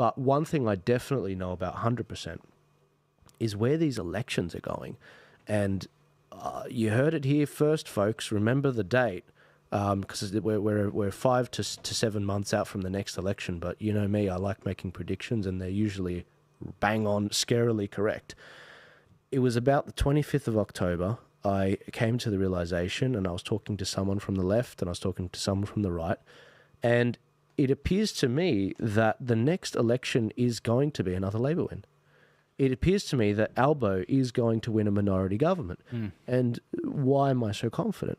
But one thing I definitely know about 100% is where these elections are going. And you heard it here first, folks. Remember the date, because we're 5 to 7 months out from the next election. But you know me, I like making predictions, and they're usually bang on, scarily correct. It was about the 25th of October. I came to the realization, and I was talking to someone from the left, and I was talking to someone from the right, and it appears to me that the next election is going to be another Labor win. It appears to me that Albo is going to win a minority government. And why am I so confident?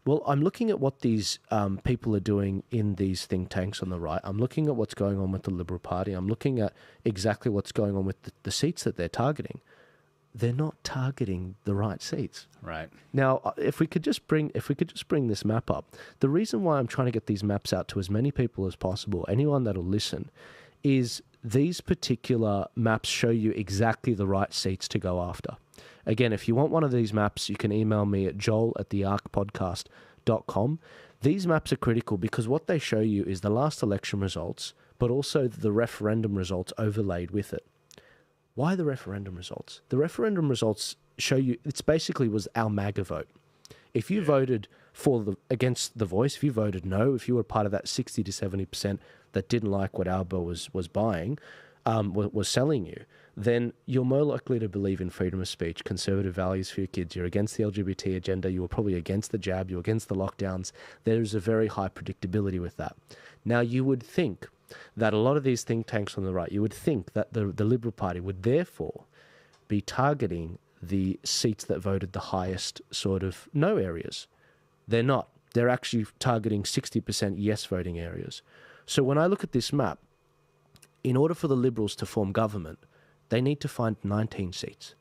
Well, I'm looking at what these people are doing in these think tanks on the right. I'm looking at what's going on with the Liberal Party. I'm looking at exactly what's going on with the seats that they're targeting. They're not targeting the right seats. Right. Now, if we could just bring this map up, the reason why I'm trying to get these maps out to as many people as possible, anyone that'll listen, is these particular maps show you exactly the right seats to go after. Again, if you want one of these maps, you can email me at joel@thearcpodcast.com. These maps are critical because what they show you is the last election results, but also the referendum results overlaid with it. Why the referendum results? The referendum results show you, it's basically was our MAGA vote. If you voted against the voice, if you voted no, if you were part of that 60 to 70% that didn't like what Albo was buying, was selling you, then you're more likely to believe in freedom of speech, conservative values for your kids. You're against the LGBT agenda. You were probably against the jab. You're against the lockdowns. There's a very high predictability with that. Now, you would think that a lot of these think tanks on the right, you would think that the Liberal Party would therefore be targeting the seats that voted the highest sort of no areas. They're not. They're actually targeting 60% yes voting areas. So when I look at this map, in order for the Liberals to form government, they need to find 19 seats.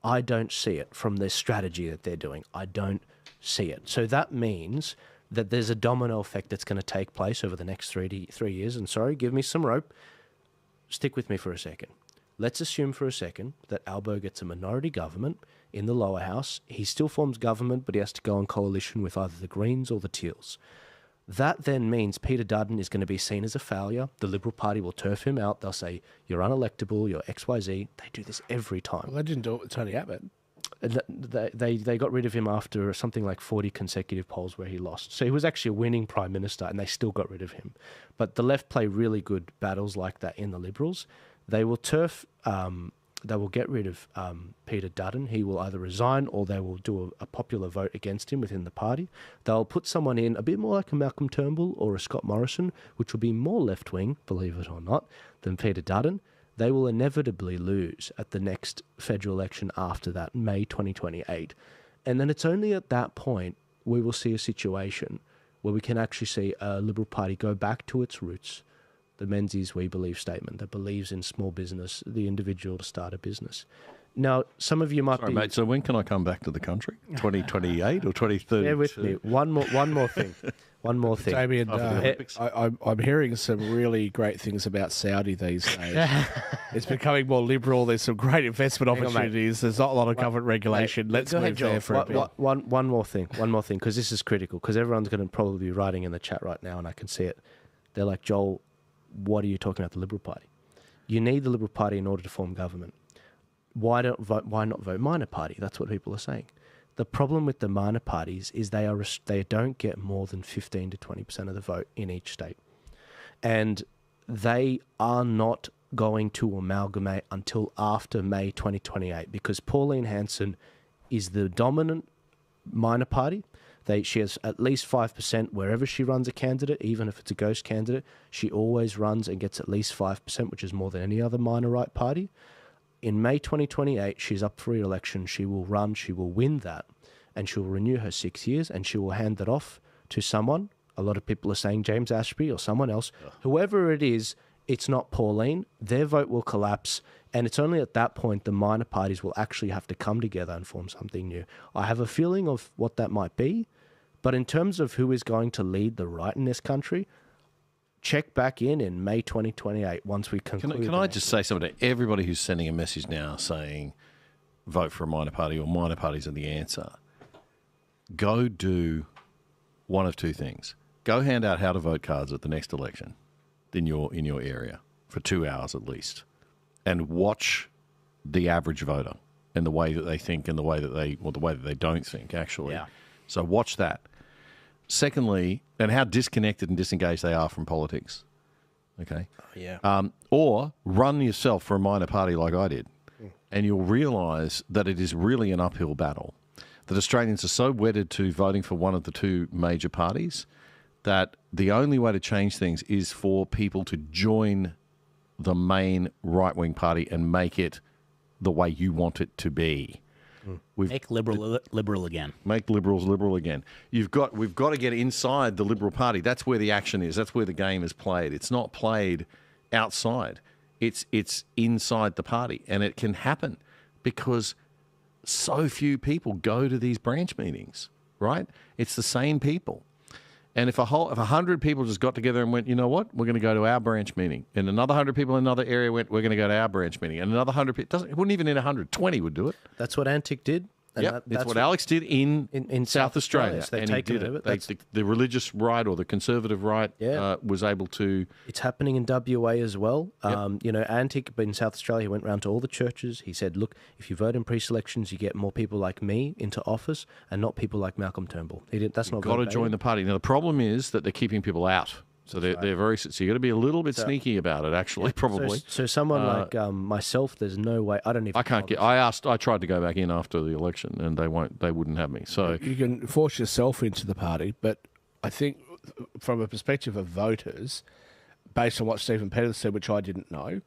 I don't see it from the strategy that they're doing. I don't see it. So that means that there's a domino effect that's going to take place over the next 3 years. And sorry, give me some rope. Stick with me for a second. Let's assume for a second that Albo gets a minority government in the lower house. He still forms government, but he has to go in coalition with either the Greens or the Teals. That then means Peter Dutton is going to be seen as a failure. The Liberal Party will turf him out. They'll say, you're unelectable, you're XYZ. They do this every time. Well, they didn't do it with Tony Abbott. They got rid of him after something like 40 consecutive polls where he lost. So he was actually a winning prime minister, and they still got rid of him. But the left play really good battles like that in the Liberals. They will turf... they will get rid of Peter Dutton. He will either resign or they will do a popular vote against him within the party. They'll put someone in a bit more like a Malcolm Turnbull or a Scott Morrison, which will be more left-wing, believe it or not, than Peter Dutton. They will inevitably lose at the next federal election after that, May 2028. And then it's only at that point we will see a situation where we can actually see a Liberal Party go back to its roots, the Menzies We Believe statement that believes in small business, the individual to start a business. Now, some of you might Sorry, be... mate, so when can I come back to the country? 2028 or 2030? Bear with me. One more thing. One more thing. Damien, I'm hearing some really great things about Saudi these days. It's becoming more liberal. There's some great investment opportunities. There's not a lot of government regulation. Let's move there for a bit. One more thing, because this is critical, because everyone's going to probably be writing in the chat right now, and I can see it. They're like, Joel, what are you talking about the Liberal Party? You need the Liberal Party in order to form government. Why not vote minor party? That's what people are saying. The problem with the minor parties is they don't get more than 15 to 20% of the vote in each state. And they are not going to amalgamate until after May 2028 because Pauline Hanson is the dominant minor party. She has at least 5% wherever she runs a candidate, even if it's a ghost candidate. She always runs and gets at least 5%, which is more than any other minor right party. In May 2028, she's up for re-election. She will run, she will win that, and she will renew her 6 years, and she will hand that off to someone. A lot of people are saying James Ashby or someone else. Whoever it is, it's not Pauline. Their vote will collapse, and it's only at that point the minor parties will actually have to come together and form something new. I have a feeling of what that might be, but in terms of who is going to lead the right in this country, check back in May 2028 once we conclude. Can I just say something to everybody who's sending a message now saying vote for a minor party or minor parties are the answer? Go do one of two things. Go hand out how to vote cards at the next election in your area. for 2 hours at least and watch the average voter and the way that they think and the way that they don't think, actually. Yeah. So watch that. Secondly, and how disconnected and disengaged they are from politics. Okay. Yeah. Or run yourself for a minor party like I did, and you'll realise that it is really an uphill battle. That Australians are so wedded to voting for one of the two major parties that the only way to change things is for people to join the main right-wing party and make it the way you want it to be. Make liberal again. Make Liberals liberal again. We've got to get inside the Liberal Party. That's where the action is. That's where the game is played. It's not played outside. It's inside the party, and it can happen because so few people go to these branch meetings. Right? It's the same people. And if 100 people just got together and went, you know what, we're going to go to our branch meeting, and another 100 people in another area went, we're going to go to our branch meeting, and another 100 people, it wouldn't even need 100, 20 would do it. That's what Antic did. And Yep, that's what Alex did in South Australia. So they've and he taken did it. it. The religious right or the conservative right was able to... It's happening in WA as well. Yep. You know, Antic in South Australia, he went round to all the churches. He said, look, if you vote in pre-selections, you get more people like me into office and not people like Malcolm Turnbull. That's not got to join the party. Now, the problem is that they're keeping people out. So they're very... So you got to be a little bit sneaky about it, actually, probably. So someone like myself, there's no way... I don't even... I can't get... I tried to go back in after the election, and they wouldn't have me. So you can force yourself into the party, but I think from a perspective of voters, based on what Stephen Peters said, which I didn't know,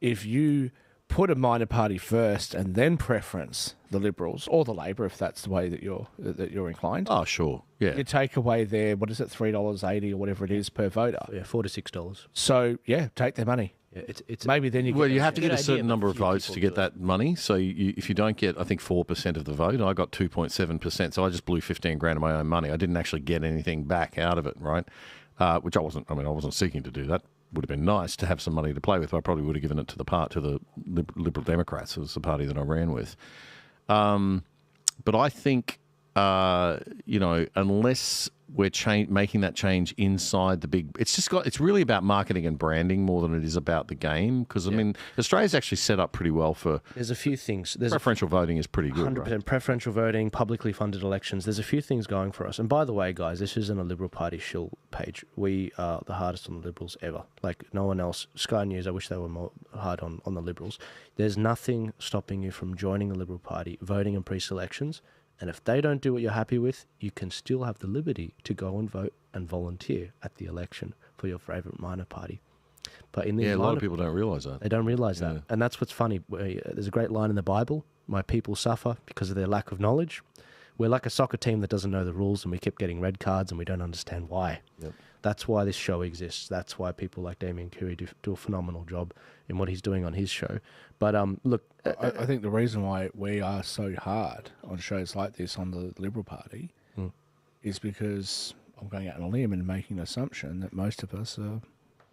if you put a minor party first and then preference the Liberals or the Labor, if that's the way that you're inclined. Oh, sure. Yeah. You take away their, what is it, $3.80 or whatever it is per voter. Yeah, $4 to $6. So, yeah, take their money. Yeah, it's Maybe then you Well, get... you have to get a certain idea, number but of few votes people to get do that money. So if you don't get, I think, 4% of the vote, I got 2.7%. So I just blew 15 grand of my own money. I didn't actually get anything back out of it, right? Which I wasn't seeking to do that. Would have been nice to have some money to play with. I probably would have given it to the Liberal Democrats, who was the party that I ran with. But I think, unless we're making that change inside the big, it's really about marketing and branding more than it is about the game. Because I mean, Australia's actually set up pretty well for. There's a few things. Preferential voting is pretty good. 100% right? preferential voting, publicly funded elections. There's a few things going for us. And by the way, guys, this isn't a Liberal Party shill page. We are the hardest on the Liberals ever. Like no one else. Sky News, I wish they were more hard on the Liberals. There's nothing stopping you from joining the Liberal Party, voting in pre-selections. And if they don't do what you're happy with, you can still have the liberty to go and vote and volunteer at the election for your favourite minor party. But in these a lot of people don't realise that. They don't realise that. And that's what's funny. There's a great line in the Bible, my people suffer because of their lack of knowledge. We're like a soccer team that doesn't know the rules and we keep getting red cards and we don't understand why. Yep. That's why this show exists. That's why people like Damien Coory do a phenomenal job in what he's doing on his show. But look... I think the reason why we are so hard on shows like this on the Liberal Party is because I'm going out on a limb and making an assumption that most of us are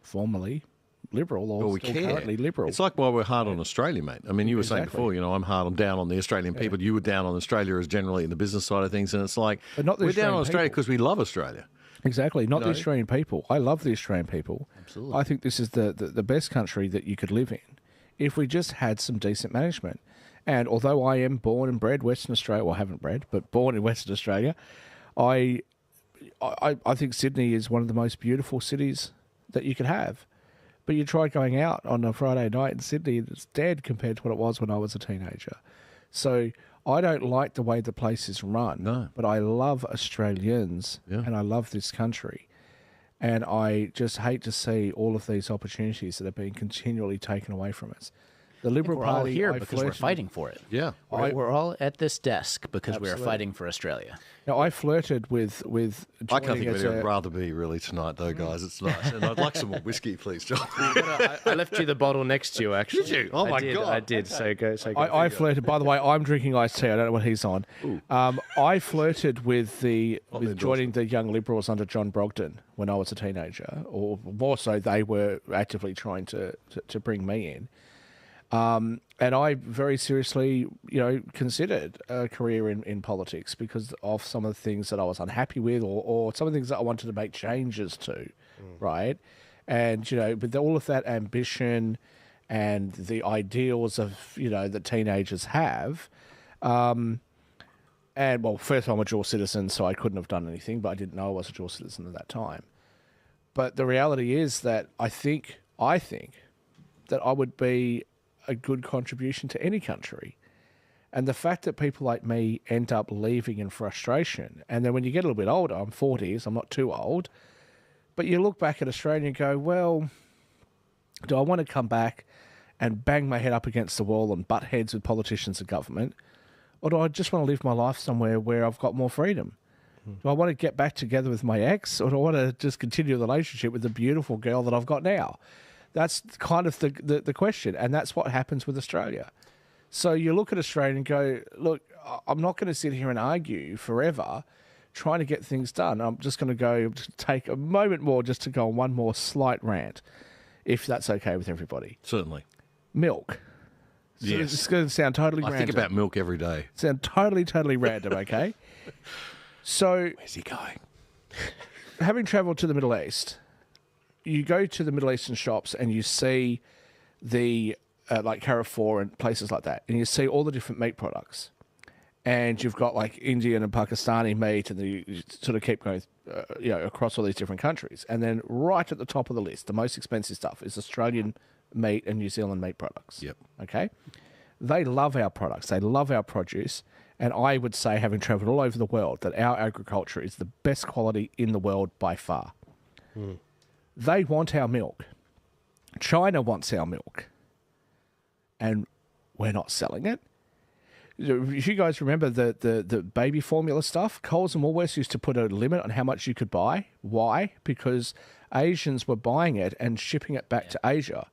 formerly Liberal or still currently Liberal. It's like why we're hard on Australia, mate. I mean, you were saying before, I'm down on the Australian people. You were down on Australia as generally in the business side of things. And it's like, but not we're down on Australia because we love Australia. Exactly, not the Australian people. I love the Australian people. Absolutely. I think this is the best country that you could live in if we just had some decent management. And although I am born and bred Western Australia, well, I haven't bred, but born in Western Australia, I think Sydney is one of the most beautiful cities that you could have. But you try going out on a Friday night in Sydney, and it's dead compared to what it was when I was a teenager. So I don't like the way the place is run. No. But I love Australians and I love this country. And I just hate to see all of these opportunities that are being continually taken away from us. The Liberal we're Party all here I because we're fighting for it. Yeah. We're all at this desk because we are fighting for Australia. Now, I flirted with I can't think joining of as anyone a- rather be really tonight, though, guys. It's nice. And I'd like some more whiskey, please, John. I left you the bottle next to you, actually. Did you? Oh, my God. I did. So go. I flirted. By the way, I'm drinking iced tea. I don't know what he's on. I flirted with joining the Young Liberals under John Brogdon when I was a teenager, or more so, they were actively trying to bring me in. And I very seriously, considered a career in politics because of some of the things that I was unhappy with, or some of the things that I wanted to make changes to, right? And, with all of that ambition and the ideals of, that teenagers have, and, well, first I'm a dual citizen, so I couldn't have done anything, but I didn't know I was a dual citizen at that time. But the reality is that I think that I would be a good contribution to any country. And the fact that people like me end up leaving in frustration, and then when you get a little bit older, I'm 40, so I'm not too old, but you look back at Australia and go, well, do I want to come back and bang my head up against the wall and butt heads with politicians and government, or do I just want to live my life somewhere where I've got more freedom? Do I want to get back together with my ex, or do I want to just continue the relationship with the beautiful girl that I've got now? That's kind of the question, and that's what happens with Australia. So you look at Australia and go, look, I'm not going to sit here and argue forever trying to get things done. I'm just going to take a moment more just to go on one more slight rant, if that's okay with everybody. Certainly. Milk. So Yes. It's going to sound totally random. I think about milk every day. Sound totally random, okay? So, Where's he going? having travelled to the Middle East, you go to the Middle Eastern shops and you see the, like Carrefour and places like that, and you see all the different meat products. And you've got like Indian and Pakistani meat, and you sort of keep going, across all these different countries. And then right at the top of the list, the most expensive stuff is Australian meat and New Zealand meat products. Yep. Okay? They love our products. They love our produce. And I would say, having travelled all over the world, that our agriculture is the best quality in the world by far. They want our milk. China wants our milk. And we're not selling it. If you guys remember the baby formula stuff, Coles and Woolworths used to put a limit on how much you could buy. Why? Because Asians were buying it and shipping it back to Asia.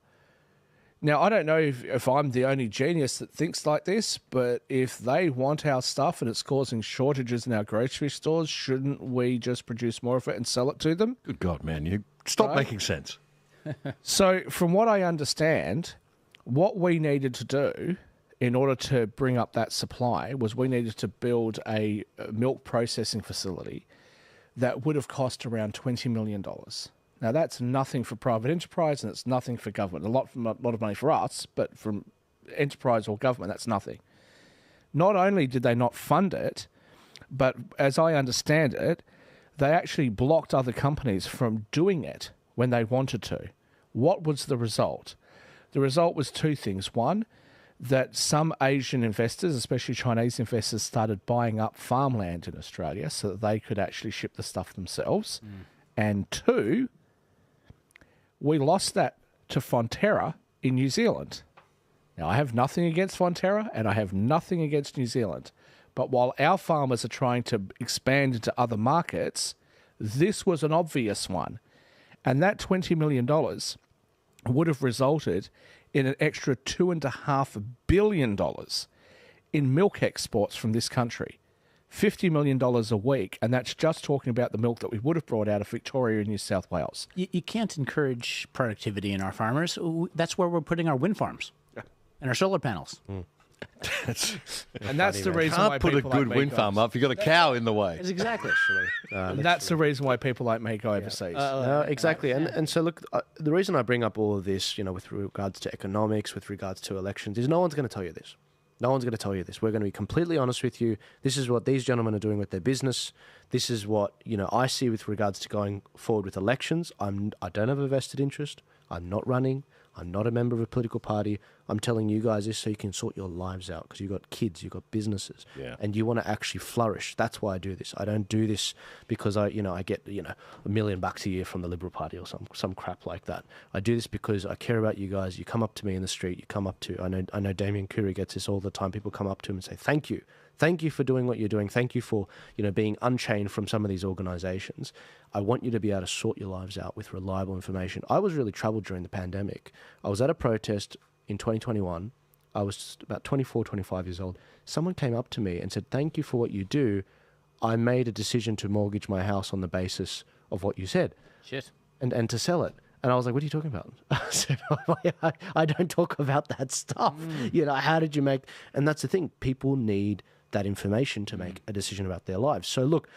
Now, I don't know if I'm the only genius that thinks like this, but if they want our stuff and it's causing shortages in our grocery stores, shouldn't we just produce more of it and sell it to them? Good God, man. You stop making sense. So, from what I understand, what we needed to do in order to bring up that supply was we needed to build a milk processing facility that would have cost around $20 million. Now, that's nothing for private enterprise and it's nothing for government. A lot of money for us, but from enterprise or government, that's nothing. Not only did they not fund it, but as I understand it, they actually blocked other companies from doing it when they wanted to. What was the result? The result was two things. One, that some Asian investors, especially Chinese investors, started buying up farmland in Australia so that they could actually ship the stuff themselves. And two, we lost that to Fonterra in New Zealand. Now, I have nothing against Fonterra and I have nothing against New Zealand. But while our farmers are trying to expand into other markets, this was an obvious one. And that $20 million would have resulted in an extra $2.5 billion in milk exports from this country. $50 million a week, and that's just talking about the milk that we would have brought out of Victoria and New South Wales. You can't encourage productivity in our farmers. That's where we're putting our wind farms and our solar panels. And that's the reason why Can't put a people good like me wind go- farm up. You've got a cow in the way. It's exactly. And that's the reason why people like me go overseas. Exactly. And so, look, the reason I bring up all of this, with regards to economics, with regards to elections, is no one's going to tell you this. No one's going to tell you this. We're going to be completely honest with you. This is what these gentlemen are doing with their business. This is what, I see with regards to going forward with elections. I don't have a vested interest. I'm not running. I'm not a member of a political party. I'm telling you guys this so you can sort your lives out because you've got kids, you've got businesses, and you want to actually flourish. That's why I do this. I don't do this because I get, $1 million a year from the Liberal Party or some crap like that. I do this because I care about you guys. You come up to me in the street. You come up to, I know Damien Coory gets this all the time. People come up to him and say, thank you. Thank you for doing what you're doing. Thank you for, being unchained from some of these organizations. I want you to be able to sort your lives out with reliable information. I was really troubled during the pandemic. I was at a protest in 2021. I was about 24, 25 years old. Someone came up to me and said, thank you for what you do. I made a decision to mortgage my house on the basis of what you said. Shit. And to sell it. And I was like, what are you talking about? I said, I don't talk about that stuff. How did you make... And that's the thing. People need that information to make a decision about their lives. So look,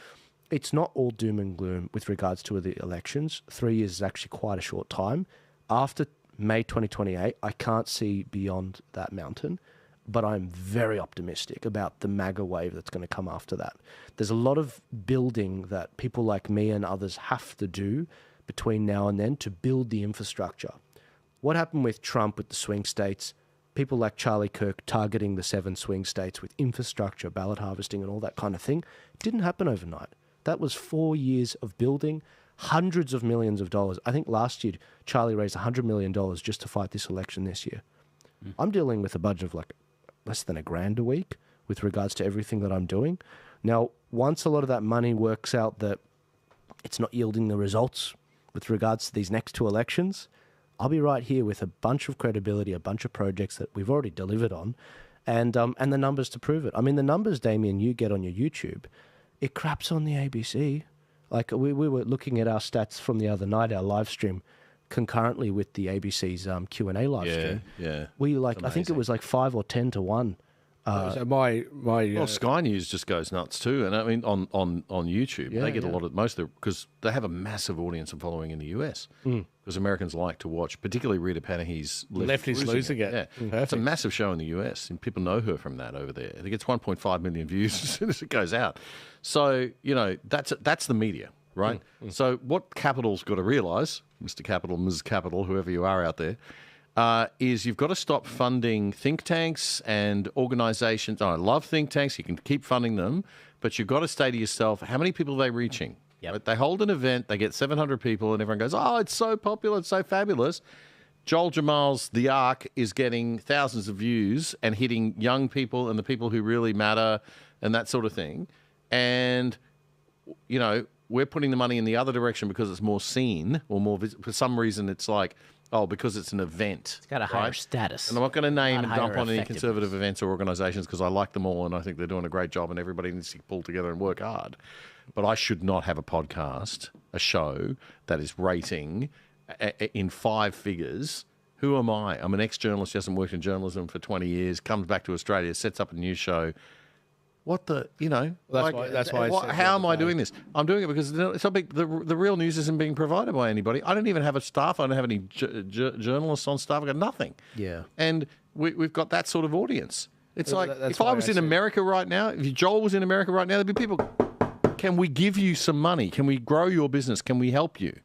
it's not all doom and gloom with regards to the elections. 3 years is actually quite a short time. After May 2028, I can't see beyond that mountain, but I'm very optimistic about the MAGA wave that's going to come after that. There's a lot of building that people like me and others have to do between now and then to build the infrastructure. What happened with Trump with the swing states, people like Charlie Kirk targeting the 7 swing states with infrastructure, ballot harvesting and all that kind of thing, it didn't happen overnight. That was 4 years of building, hundreds of millions of dollars. I think last year Charlie raised $100 million just to fight this election this year. I'm dealing with a budget of like less than $1,000 a week with regards to everything that I'm doing. Now, once a lot of that money works out that it's not yielding the results with regards to these next 2 elections, I'll be right here with a bunch of credibility, a bunch of projects that we've already delivered on, and the numbers to prove it. I mean, the numbers, Damien, you get on your YouTube, it craps on the ABC. Like, we were looking at our stats from the other night, our live stream, concurrently with the ABC's Q&A live stream. Yeah. We I think it was like 5 or 10 to 1. So my Well, Sky News just goes nuts too, and I mean on YouTube they get a lot of most of because they have a massive audience and following in the US because Americans like to watch, particularly Rita Panahy's Lefties Losing It. Yeah, it's a massive show in the US, and people know her from that over there. I think it's 1.5 million views as soon as it goes out. So that's the media, right? So what Capital's got to realise, Mr. Capital, Ms. Capital, whoever you are out there. Is you've got to stop funding think tanks and organisations. I love think tanks. You can keep funding them, but you've got to say to yourself, how many people are they reaching? Yep. Right? They hold an event, they get 700 people, and everyone goes, oh, it's so popular, it's so fabulous. Joel Jammal's The Ark is getting thousands of views and hitting young people and the people who really matter and that sort of thing. And, we're putting the money in the other direction because it's more seen or more for some reason it's like, oh, because it's an event. It's got a higher status. And I'm not going to name and dump higher on any conservative events or organisations because I like them all and I think they're doing a great job and everybody needs to pull together and work hard. But I should not have a podcast, a show that is rating in 5 figures. Who am I? I'm an ex-journalist, hasn't worked in journalism for 20 years, comes back to Australia, sets up a news show. What the, That's why. How am I doing this? I'm doing it because it's not big, the real news isn't being provided by anybody. I don't even have a staff. I don't have any journalists on staff. I've got nothing. Yeah. And we've got that sort of audience. It's like, that's if I why was I in said- America right now, if Joel was in America right now, there'd be people, can we give you some money? Can we grow your business? Can we help you?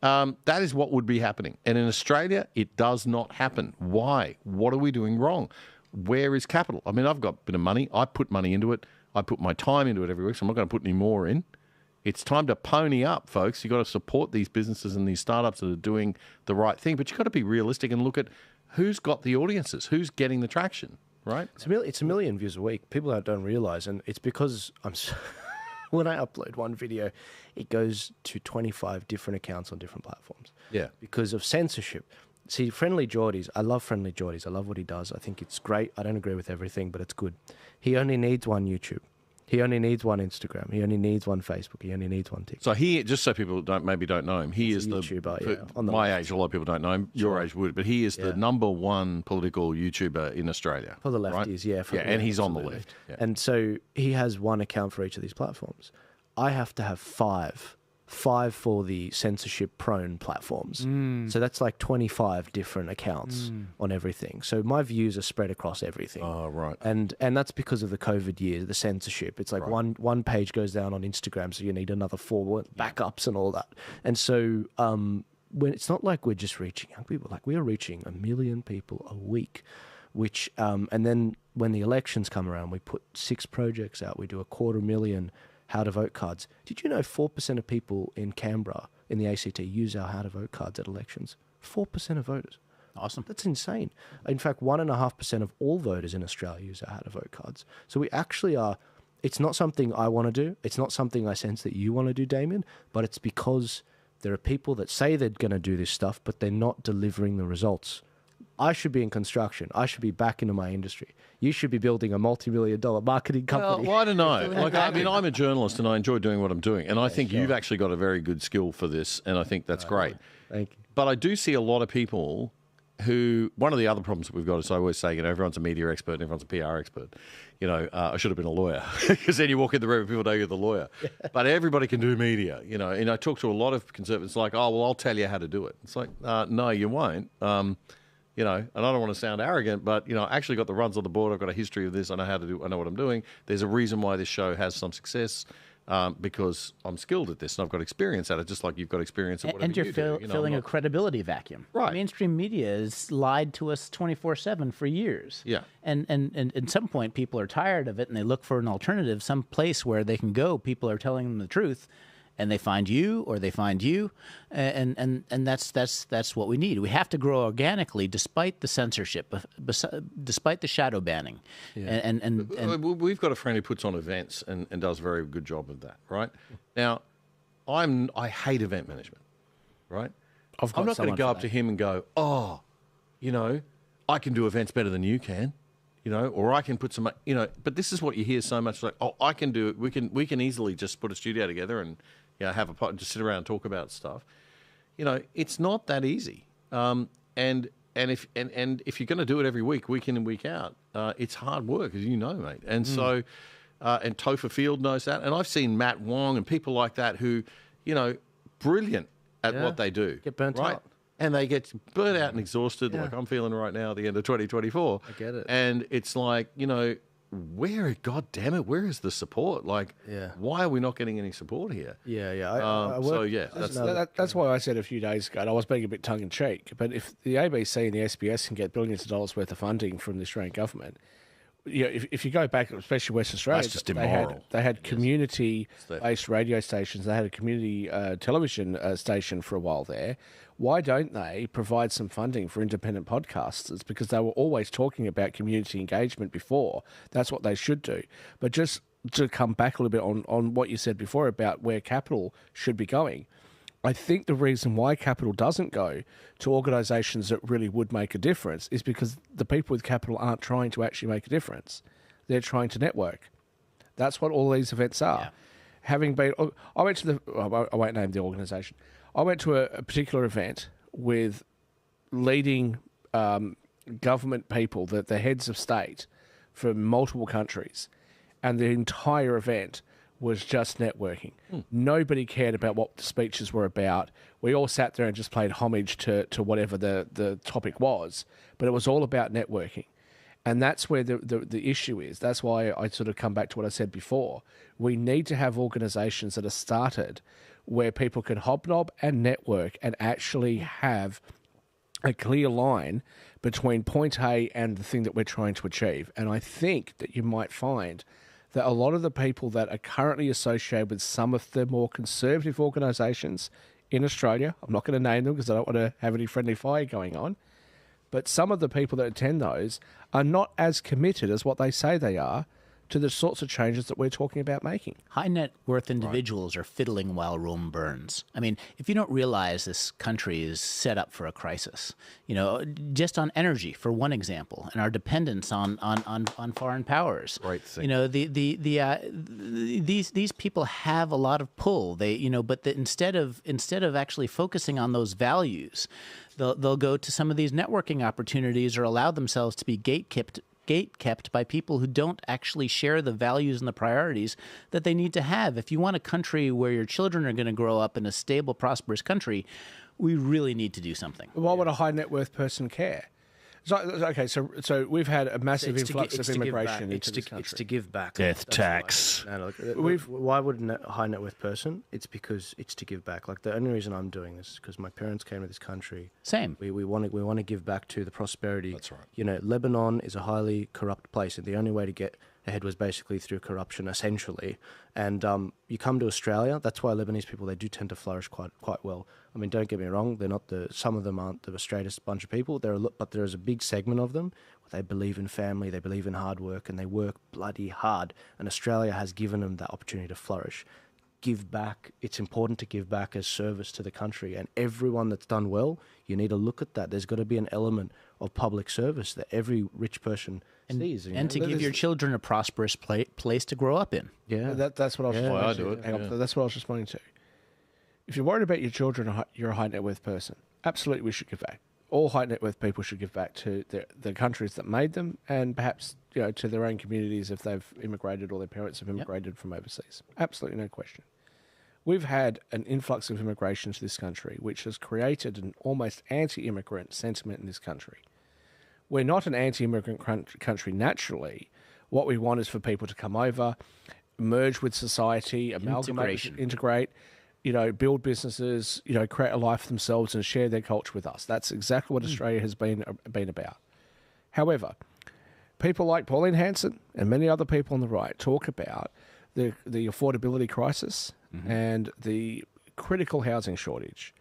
That is what would be happening. And in Australia, it does not happen. Why? What are we doing wrong? Where is capital? I mean, I've got a bit of money. I put money into it. I put my time into it every week, so I'm not going to put any more in. It's time to pony up, folks. You've got to support these businesses and these startups that are doing the right thing, but you've got to be realistic and look at who's got the audiences, who's getting the traction, right? It's a million views a week. People don't realise, and it's because when I upload one video, it goes to 25 different accounts on different platforms. Yeah. Because of censorship. See, Friendly Geordies, I love Friendly Geordies. I love what he does. I think it's great. I don't agree with everything, but it's good. He only needs one YouTube. He only needs one Instagram. He only needs one Facebook. He only needs one TikTok. So he, just so people don't know him, he is a the YouTuber, for yeah, on the my left. age. A lot of people don't know him. Your age would, but he is the number one political YouTuber in Australia. For the right? lefties, yeah. And he's on the absolutely. left. Yeah. And so he has one account for each of these platforms. I have to have five for the censorship-prone platforms. So that's like 25 different accounts on everything. So my views are spread across everything. Oh, right. And that's because of the COVID year, the censorship. It's like one page goes down on Instagram, so you need another 4 backups and all that. And so when it's not like we're just reaching young people, like we are reaching 1 million people a week, which and then when the elections come around, we put 6 projects out. We do 250,000 how to vote cards. Did you know 4% of people in Canberra in the ACT use our how to vote cards at elections? 4% of voters. Awesome. That's insane. In fact, 1.5% of all voters in Australia use our how to vote cards. So we actually are, it's not something I want to do. It's not something I sense that you want to do, Damien, but it's because there are people that say they're going to do this stuff, but they're not delivering the results. I should be in construction. I should be back into my industry. You should be building a multi-million-dollar marketing company. Well, I don't know. Like, I mean, I'm a journalist and I enjoy doing what I'm doing. And I think you've actually got a very good skill for this. And I think that's great. Thank you. But I do see a lot of people who one of the other problems that we've got is I always say, everyone's a media expert and everyone's a PR expert. I should have been a lawyer because then you walk in the room and people know you're the lawyer. But everybody can do media, And I talk to a lot of conservatives like, oh, well, I'll tell you how to do it. It's like, no, you won't. And I don't want to sound arrogant, but, I actually got the runs on the board. I've got a history of this. I know how to do. I know what I'm doing. There's a reason why this show has some success. Because I'm skilled at this and I've got experience at it, just like you've got experience at whatever and you're you do. filling a credibility vacuum. Right. Mainstream media has lied to us 24/7 for years. Yeah. And at some point, people are tired of it and they look for an alternative, some place where they can go. People are telling them the truth, and they find you, or they find you, and that's what we need. We have to grow organically, despite the censorship, despite the shadow banning. Yeah. And we've got a friend who puts on events and does a very good job of that. Right now, I hate event management. Right, I'm not going to go up to him and go, oh, I can do events better than you can. Or I can put some, but this is what you hear so much, like, oh, I can do it. We can easily just put a studio together and have a pot and just sit around and talk about stuff. It's not that easy. And if you're going to do it every week in and week out, it's hard work, as you know, mate. And so, and Topher Field knows that. And I've seen Matt Wong and people like that who, brilliant at what they do. Get burnt out. And they get burnt out and exhausted, like I'm feeling right now at the end of 2024. I get it. And it's like, God damn it, where is the support? Like, why are we not getting any support here? That's why I said a few days ago, and I was being a bit tongue-in-cheek, but if the ABC and the SBS can get billions of dollars worth of funding from the Australian government, if you go back, especially Western Australia, that's just immoral. They had community-based radio stations. They had a community television station for a while there. Why don't they provide some funding for independent podcasters? Because they were always talking about community engagement before. That's what they should do. But just to come back a little bit on what you said before about where capital should be going, I think the reason why capital doesn't go to organisations that really would make a difference is because the people with capital aren't trying to actually make a difference. They're trying to network. That's what all these events are. Yeah. Having been, I went to I won't name the organisation. I went to a particular event with leading government people, the heads of state from multiple countries, and the entire event was just networking. Nobody cared about what the speeches were about. We all sat there and just played homage to whatever the topic was, but it was all about networking. And that's where the issue is. That's why I sort of come back to what I said before. We need to have organisations that are started where people can hobnob and network and actually have a clear line between point A and the thing that we're trying to achieve. And I think that you might find that a lot of the people that are currently associated with some of the more conservative organisations in Australia, I'm not going to name them because I don't want to have any friendly fire going on, but some of the people that attend those are not as committed as what they say they are to the sorts of changes that we're talking about making. High net worth individuals are fiddling while Rome burns. I mean, if you don't realize this country is set up for a crisis, just on energy, for one example, and our dependence on foreign powers. Right thing. These people have a lot of pull. But instead of actually focusing on those values, they'll go to some of these networking opportunities or allow themselves to be gate-kept by people who don't actually share the values and the priorities that they need to have. If you want a country where your children are going to grow up in a stable, prosperous country, we really need to do something. Why would a high net worth person care? So we've had a massive influx of immigration into this country. It's to give back. Death tax. Why would a high net worth person? It's because it's to give back. Like the only reason I'm doing this is because my parents came to this country. Same. We want to give back to the prosperity. That's right. Lebanon is a highly corrupt place, and the only way to get ahead was basically through corruption, essentially. And you come to Australia. That's why Lebanese people, they do tend to flourish quite well. I mean, don't get me wrong. They're not some of them aren't the straightest bunch of people. But there is a big segment of them where they believe in family, they believe in hard work, and they work bloody hard. And Australia has given them that opportunity to flourish. Give back. It's important to give back as service to the country. And everyone that's done well, you need to look at that. There's got to be an element of public service that every rich person sees. And to give your children a prosperous place to grow up in. Yeah. That's what I was responding to. That's what I was responding to. If you're worried about your children, you're a high net worth person. Absolutely, we should give back. all high net worth people should give back to the countries that made them, and perhaps to their own communities if they've immigrated or their parents have immigrated from overseas. Absolutely no question. We've had an influx of immigration to this country, which has created an almost anti-immigrant sentiment in this country. We're not an anti-immigrant country naturally. What we want is for people to come over, merge with society, amalgamate, integrate, build businesses, create a life for themselves and share their culture with us. That's exactly what Australia has been about. However, people like Pauline Hanson and many other people on the right talk about the affordability crisis and the critical housing shortage.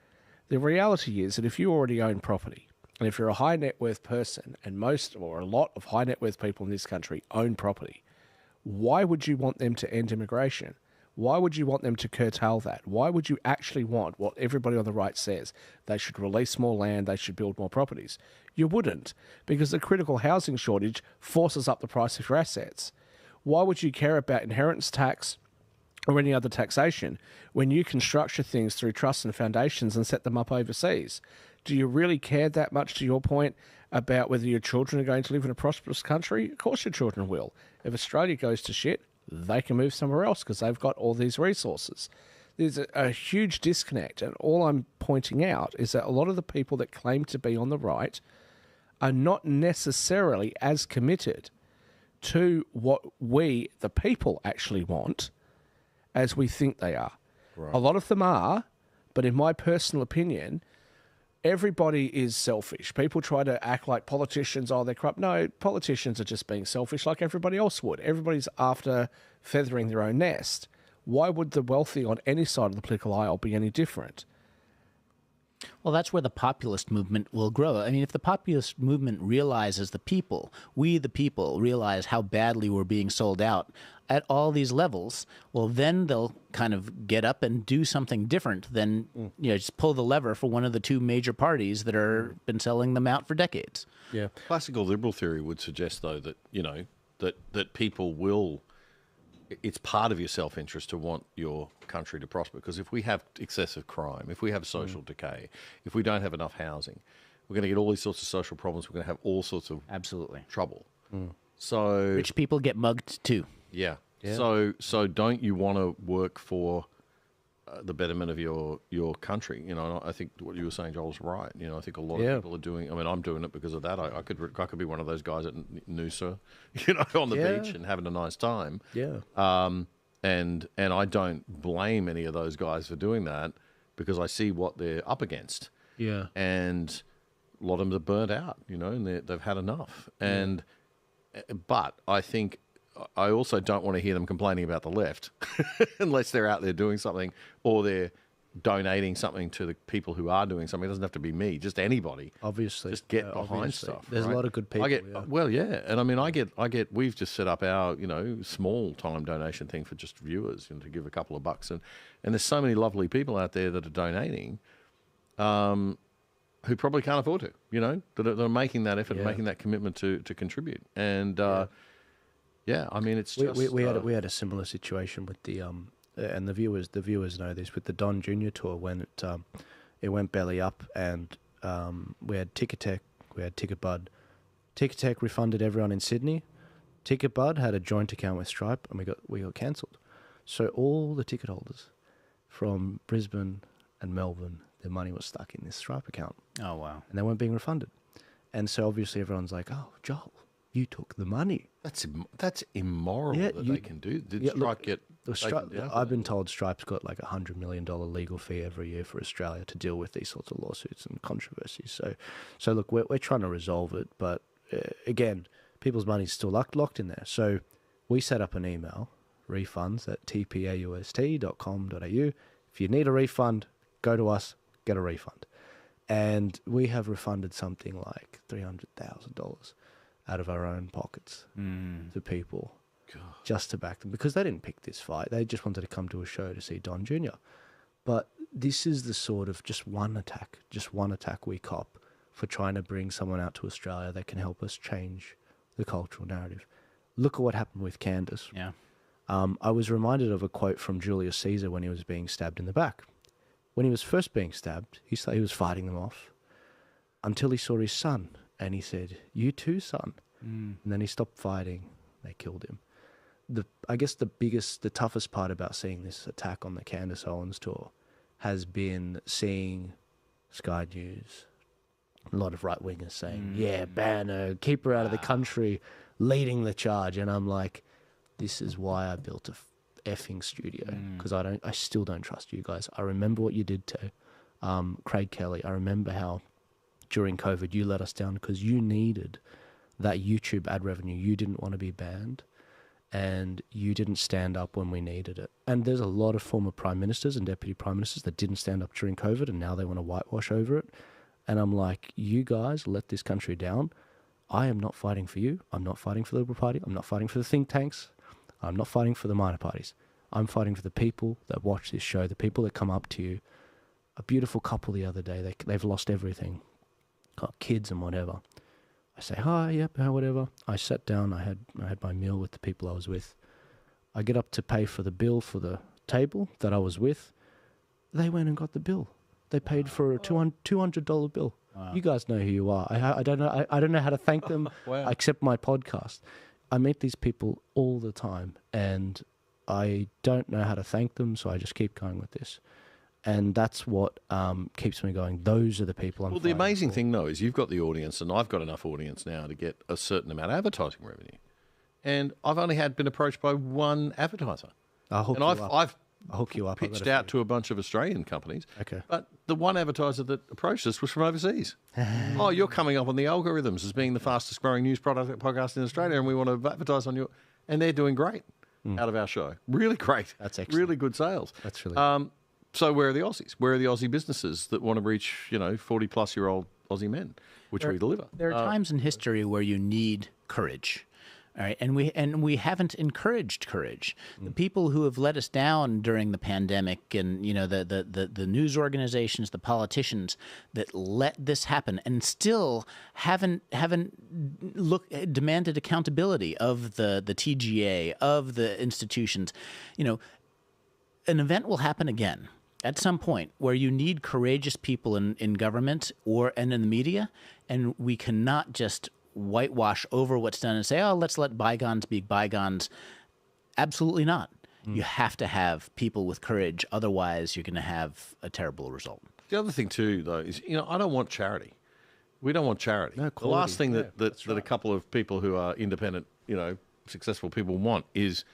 The reality is that if you already own property, and if you're a high net worth person, and most or a lot of high net worth people in this country own property, why would you want them to end immigration? Why would you want them to curtail that? Why would you actually want what everybody on the right says? They should release more land, they should build more properties. You wouldn't, because the critical housing shortage forces up the price of your assets. Why would you care about inheritance tax or any other taxation when you can structure things through trusts and foundations and set them up overseas? Do you really care that much, to your point, about whether your children are going to live in a prosperous country? Of course your children will. If Australia goes to shit, they can move somewhere else because they've got all these resources. There's a huge disconnect, and all I'm pointing out is that a lot of the people that claim to be on the right are not necessarily as committed to what we, the people, actually want as we think they are. Right. A lot of them are, but in my personal opinion, everybody is selfish. People try to act like politicians, they're corrupt. No, politicians are just being selfish like everybody else would. Everybody's after feathering their own nest. Why would the wealthy on any side of the political aisle be any different? Well, that's where the populist movement will grow. I mean, if the populist movement realizes we the people, realize how badly we're being sold out at all these levels, well, then they'll kind of get up and do something different than, just pull the lever for one of the two major parties that are been selling them out for decades. Yeah. Classical liberal theory would suggest, though, that, that people will... It's part of your self-interest to want your country to prosper, because if we have excessive crime, if we have social decay, if we don't have enough housing, we're going to get all these sorts of social problems. We're going to have all sorts of trouble. So rich people get mugged too. Yeah. So don't you want to work for the betterment of your country? I think what you were saying, Joel, is right. I think a lot of people are doing. I mean, I'm doing it because of that. I could be one of those guys at Noosa, on the beach and having a nice time. Yeah. And I don't blame any of those guys for doing that, because I see what they're up against. Yeah. And a lot of them are burnt out. And they've had enough. And but I think. I also don't want to hear them complaining about the left unless they're out there doing something, or they're donating something to the people who are doing something. It doesn't have to be me, just anybody. Obviously. Just get behind stuff. There's a lot of good people. Well, yeah. And I mean, I get, we've just set up our, small time donation thing for just viewers, to give a couple of bucks. And there's so many lovely people out there that are donating, who probably can't afford to, that are making that effort, making that commitment to contribute. And, I mean, it's just... We had a similar situation with the and the viewers know this, with the Don Junior tour, when it went belly up, and we had Ticketek, we had Ticketbud. Ticketek refunded everyone in Sydney. Ticketbud had a joint account with Stripe, and we got cancelled. So all the ticket holders from Brisbane and Melbourne, their money was stuck in this Stripe account. Oh wow! And they weren't being refunded. And so obviously everyone's like, "Oh, Joel, you took the money." That's immoral that they can do. Did Stripe get... I've been told Stripe's got like $100 million legal fee every year for Australia to deal with these sorts of lawsuits and controversies. So look, we're trying to resolve it, but again, people's money's still locked in there. So we set up an email, refunds@tpaust.com.au. If you need a refund, go to us, get a refund. And we have refunded something like $300,000 out of our own pockets to people. God. Just to back them, because they didn't pick this fight. They just wanted to come to a show to see Don Jr. But this is the sort of just one attack we cop for trying to bring someone out to Australia that can help us change the cultural narrative. Look at what happened with Candace. Yeah. I was reminded of a quote from Julius Caesar when he was being stabbed in the back. When he was first being stabbed, he was fighting them off. until he saw his son, and he said, "You too, son." And then he stopped fighting. They killed him. I guess the toughest part about seeing this attack on the Candace Owens tour has been seeing Sky News, a lot of right-wingers saying, yeah, ban her, keep her out of the country, leading the charge. And I'm like, this is why I built a effing studio, because I still don't trust you guys. I remember what you did to Craig Kelly. I remember how during COVID you let us down because you needed that YouTube ad revenue. You didn't want to be banned, and you didn't stand up when we needed it. And there's a lot of former prime ministers and deputy prime ministers that didn't stand up during COVID, and now they want to whitewash over it. And I'm like, you guys let this country down. I am not fighting for you. I'm not fighting for the Liberal Party. I'm not fighting for the think tanks. I'm not fighting for the minor parties. I'm fighting for the people that watch this show, the people that come up to you. A beautiful couple the other day, they've lost everything, got kids and whatever. I say, hi, yep, whatever. I sat down, I had my meal with the people I was with. I get up to pay for the bill for the table that I was with. They went and got the bill. They paid for a $200 bill. Wow. You guys know who you are. I don't know. I don't know how to thank them except my podcast. I meet these people all the time, and I don't know how to thank them, so I just keep going with this. And that's what keeps me going. Those are the people I'm the amazing thing, though, is you've got the audience, and I've got enough audience now to get a certain amount of advertising revenue. And I've only been approached by one advertiser. I'll hook you up. Pitched out to a bunch of Australian companies. Okay. But the one advertiser that approached us was from overseas. Oh, you're coming up on the algorithms as being the fastest growing news podcast in Australia, and we want to advertise on you. And they're doing great out of our show. Really great. That's excellent. Really good sales. That's really So where are the Aussies? Where are the Aussie businesses that want to reach, 40-plus-year-old Aussie men, which we deliver? There are times in history where you need courage. All right, and we haven't encouraged courage. The people who have let us down during the pandemic, and the news organizations, the politicians that let this happen, and still haven't demanded accountability of the TGA, of the institutions. An event will happen again at some point where you need courageous people in government and in the media, and we cannot just whitewash over what's done and say, oh, let's let bygones be bygones. Absolutely not. You have to have people with courage. Otherwise, you're going to have a terrible result. The other thing, too, though, is, I don't want charity. We don't want charity. No, the last thing that a couple of people who are independent, successful people want is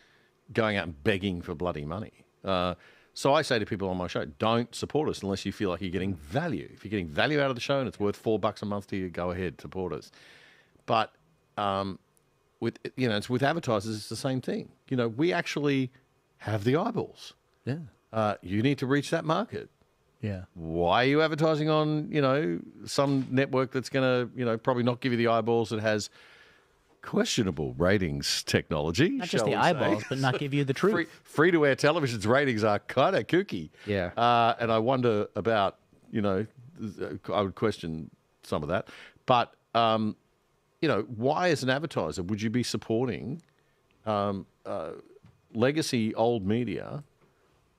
going out and begging for bloody money. So I say to people on my show, don't support us unless you feel like you're getting value. If you're getting value out of the show and it's worth $4 a month to you, go ahead, support us. But it's with advertisers, it's the same thing. We actually have the eyeballs. Yeah. You need to reach that market. Yeah. Why are you advertising on, some network that's going to, probably not give you the eyeballs that has questionable ratings technology? Not just the eyeballs, but not give you the truth. Free-to-air television's ratings are kind of kooky. Yeah. And I wonder about, I would question some of that. But, why as an advertiser would you be supporting legacy old media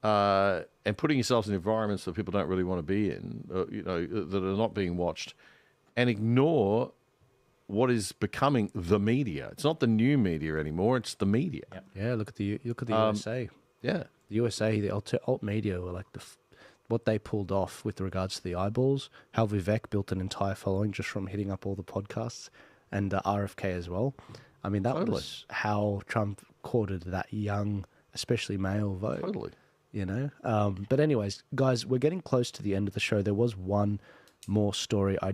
and putting yourselves in environments that people don't really want to be in, that are not being watched, and ignore what is becoming the media? It's not the new media anymore; it's the media. Yeah. Look at the USA. Yeah, the USA, the alt media were like what they pulled off with regards to the eyeballs. How Vivek built an entire following just from hitting up all the podcasts, and RFK as well. I mean, that was how Trump courted that young, especially male vote. Totally. But anyways, guys, we're getting close to the end of the show. There was one more story I